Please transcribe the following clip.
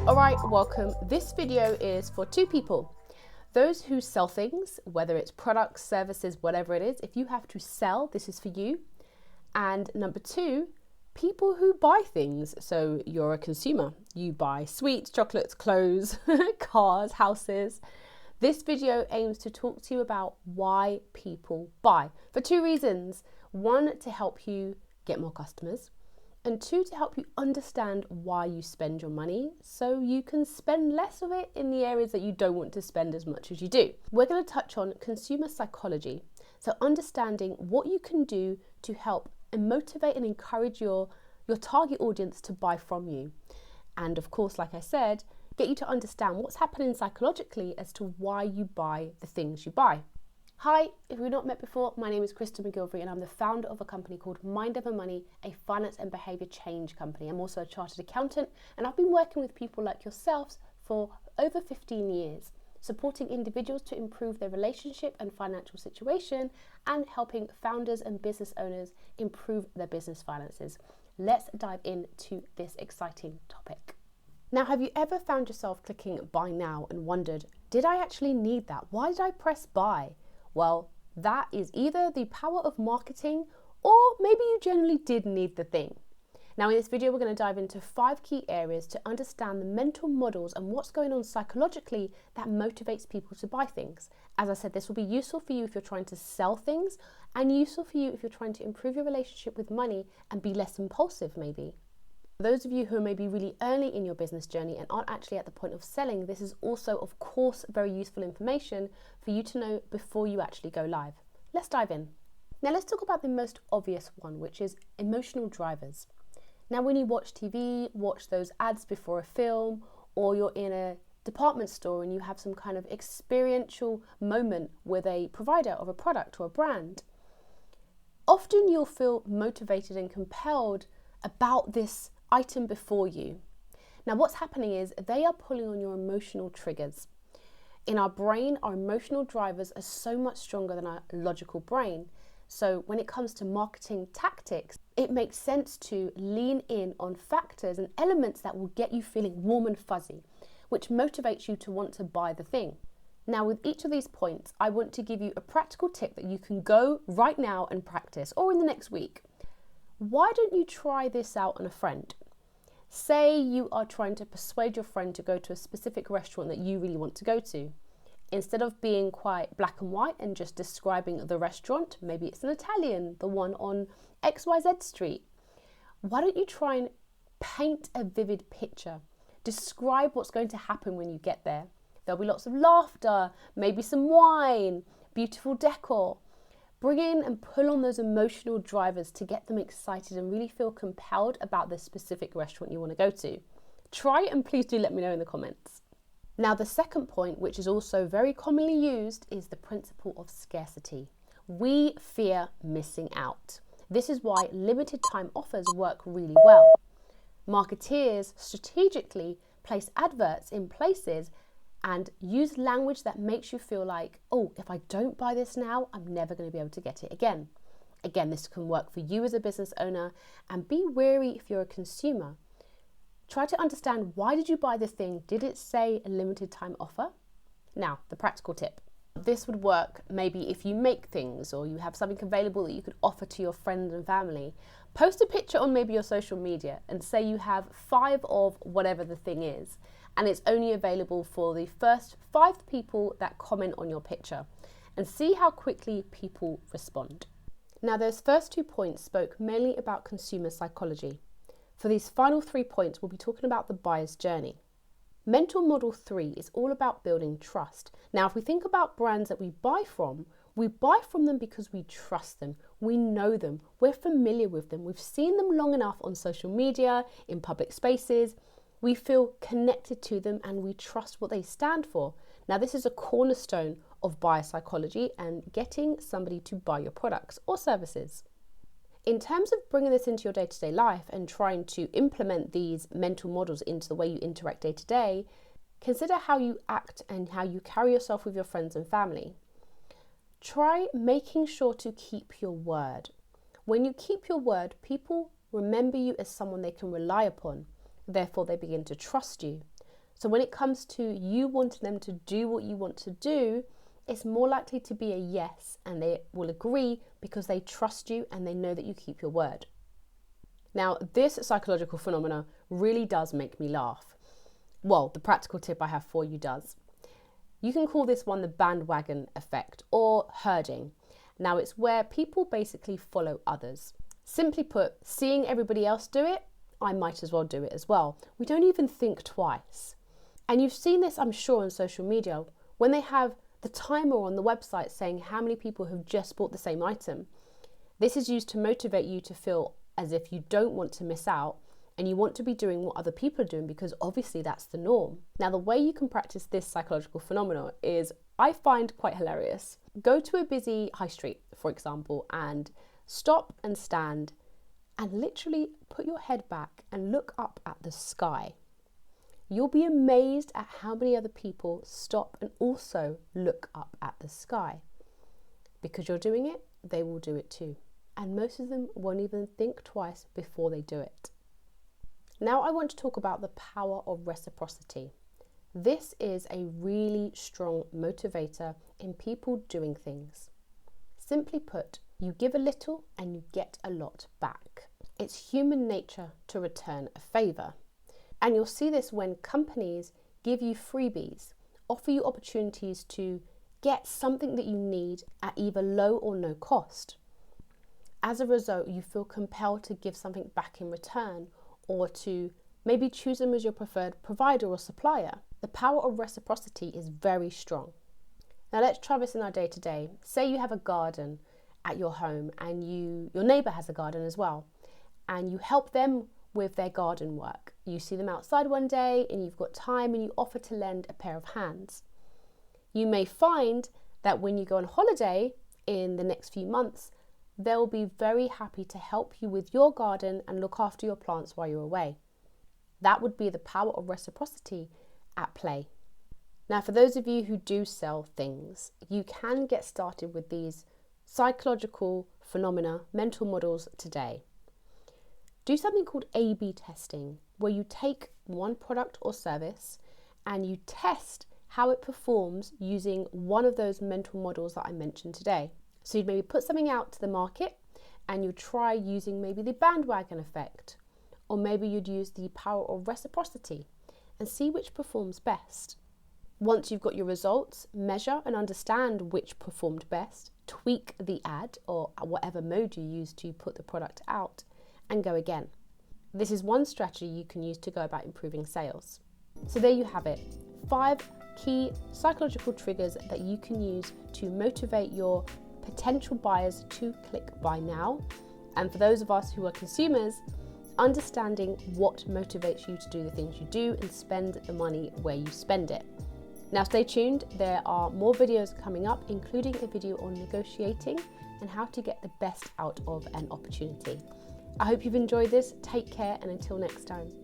Alright, welcome. This video is for two people. Those who sell things, whether it's products, services, whatever it is. If you have to sell, this is for you. And number two, people who buy things. So you're a consumer. You buy sweets, chocolates, clothes, cars, houses. This video aims to talk to you about why people buy. For two reasons. One, to help you get more customers. And two, to help you understand why you spend your money so you can spend less of it in the areas that you don't want to spend as much as you do. We're going to touch on consumer psychology. So understanding what you can do to help and motivate and encourage your target audience to buy from you. And of course, like I said, get you to understand what's happening psychologically as to why you buy the things you buy. Hi, if we've not met before, my name is Krystle McGilvery and I'm the founder of a company called Mind Over Money, a finance and behaviour change company. I'm also a chartered accountant and I've been working with people like yourselves for over 15 years, supporting individuals to improve their relationship and financial situation and helping founders and business owners improve their business finances. Let's dive into this exciting topic. Now, have you ever found yourself clicking buy now and wondered, did I actually need that? Why did I press buy? Well, that is either the power of marketing or maybe you generally did need the thing. Now in this video, we're going to dive into 5 key areas to understand the mental models and what's going on psychologically that motivates people to buy things. As I said, this will be useful for you if you're trying to sell things and useful for you if you're trying to improve your relationship with money and be less impulsive maybe. Those of you who are maybe really early in your business journey and aren't actually at the point of selling, this is also, of course, very useful information for you to know before you actually go live. Let's dive in. Now, let's talk about the most obvious one, which is emotional drivers. Now, when you watch TV, watch those ads before a film, or you're in a department store and you have some kind of experiential moment with a provider of a product or a brand, often you'll feel motivated and compelled about this item before you. Now what's happening is they are pulling on your emotional triggers. In our brain, our emotional drivers are so much stronger than our logical brain. So when it comes to marketing tactics, it makes sense to lean in on factors and elements that will get you feeling warm and fuzzy, which motivates you to want to buy the thing. Now with each of these points, I want to give you a practical tip that you can go right now and practice or in the next week. Why don't you try this out on a friend? Say you are trying to persuade your friend to go to a specific restaurant that you really want to go to. Instead of being quite black and white and just describing the restaurant, maybe it's an Italian, the one on XYZ Street. Why don't you try and paint a vivid picture? Describe what's going to happen when you get there. There'll be lots of laughter, maybe some wine, beautiful decor. Bring in and pull on those emotional drivers to get them excited and really feel compelled about the specific restaurant you want to go to. Try it and please do let me know in the comments. Now the second point, which is also very commonly used, is the principle of scarcity. We fear missing out. This is why limited time offers work really well. Marketeers strategically place adverts in places and use language that makes you feel like, oh, if I don't buy this now, I'm never going to be able to get it again. Again, this can work for you as a business owner, and be wary if you're a consumer. Try to understand, why did you buy this thing? Did it say a limited time offer? Now, the practical tip. This would work maybe if you make things or you have something available that you could offer to your friends and family. Post a picture on maybe your social media and say you have 5 of whatever the thing is, and it's only available for the first 5 people that comment on your picture, and see how quickly people respond. Now those first 2 points spoke mainly about consumer psychology. For these final 3 points, we'll be talking about the buyer's journey. Mental model 3 is all about building trust. Now if we think about brands that we buy from them because we trust them, we know them, we're familiar with them, we've seen them long enough on social media, in public spaces. We feel connected to them and we trust what they stand for. Now, this is a cornerstone of buyer psychology and getting somebody to buy your products or services. In terms of bringing this into your day-to-day life and trying to implement these mental models into the way you interact day-to-day, consider how you act and how you carry yourself with your friends and family. Try making sure to keep your word. When you keep your word, people remember you as someone they can rely upon. Therefore, they begin to trust you. So when it comes to you wanting them to do what you want to do, it's more likely to be a yes, and they will agree because they trust you and they know that you keep your word. Now, this psychological phenomena really does make me laugh. Well, the practical tip I have for you does. You can call this one the bandwagon effect or herding. Now, it's where people basically follow others. Simply put, seeing everybody else do it, I might as well do it as well. We don't even think twice. And you've seen this, I'm sure, on social media when they have the timer on the website saying how many people have just bought the same item. This is used to motivate you to feel as if you don't want to miss out and you want to be doing what other people are doing because obviously that's the norm. Now, the way you can practice this psychological phenomenon is, I find, quite hilarious. Go to a busy high street, for example, and stop and stand and literally put your head back and look up at the sky. You'll be amazed at how many other people stop and also look up at the sky. Because you're doing it, they will do it too. And most of them won't even think twice before they do it. Now I want to talk about the power of reciprocity. This is a really strong motivator in people doing things. Simply put, you give a little and you get a lot back. It's human nature to return a favour. And you'll see this when companies give you freebies, offer you opportunities to get something that you need at either low or no cost. As a result, you feel compelled to give something back in return, or to maybe choose them as your preferred provider or supplier. The power of reciprocity is very strong. Now let's try this in our day-to-day. Say you have a garden at your home and your neighbour has a garden as well, and you help them with their garden work. You see them outside one day and you've got time and you offer to lend a pair of hands. You may find that when you go on holiday in the next few months, they'll be very happy to help you with your garden and look after your plants while you're away. That would be the power of reciprocity at play. Now, for those of you who do sell things, you can get started with these psychological phenomena, mental models today. Do something called A/B testing, where you take one product or service and you test how it performs using one of those mental models that I mentioned today. So you'd maybe put something out to the market and you try using maybe the bandwagon effect, or maybe you'd use the power of reciprocity and see which performs best. Once you've got your results, measure and understand which performed best, tweak the ad or whatever mode you use to put the product out, and go again. This is one strategy you can use to go about improving sales. So there you have it, 5 key psychological triggers that you can use to motivate your potential buyers to click buy now. And for those of us who are consumers, understanding what motivates you to do the things you do and spend the money where you spend it. Now stay tuned, there are more videos coming up, including a video on negotiating and how to get the best out of an opportunity. I hope you've enjoyed this. Take care, and until next time.